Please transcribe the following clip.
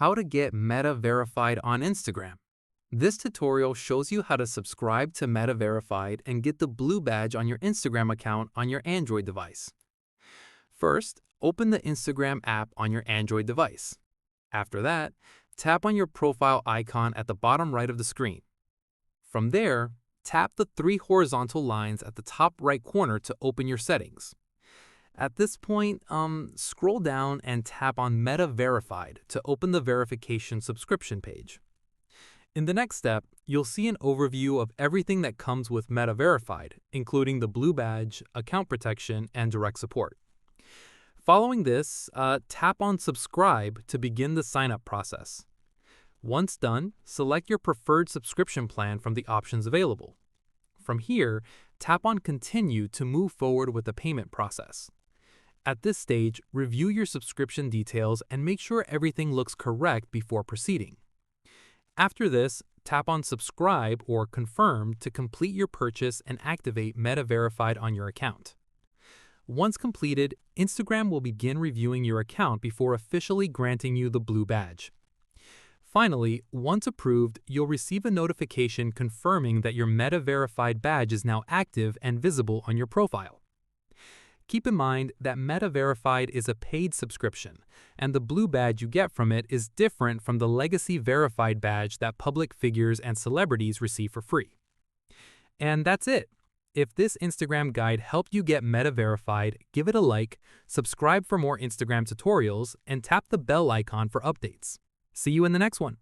How to get Meta Verified on Instagram. This tutorial shows you how to subscribe to Meta Verified and get the blue badge on your Instagram account on your Android device. First, open the Instagram app on your Android device. After that, tap on your profile icon at the bottom right of the screen. From there, tap the three horizontal lines at the top right corner to open your settings. At this point, scroll down and tap on Meta Verified to open the verification subscription page. In the next step, you'll see an overview of everything that comes with Meta Verified, including the blue badge, account protection, and direct support. Following this, tap on Subscribe to begin the sign-up process. Once done, select your preferred subscription plan from the options available. From here, tap on Continue to move forward with the payment process. At this stage, review your subscription details and make sure everything looks correct before proceeding. After this, tap on Subscribe or Confirm to complete your purchase and activate Meta Verified on your account. Once completed, Instagram will begin reviewing your account before officially granting you the blue badge. Finally, once approved, you'll receive a notification confirming that your Meta Verified badge is now active and visible on your profile. Keep in mind that Meta Verified is a paid subscription, and the blue badge you get from it is different from the legacy verified badge that public figures and celebrities receive for free. And that's it. If this Instagram guide helped you get Meta Verified, give it a like, subscribe for more Instagram tutorials, and tap the bell icon for updates. See you in the next one.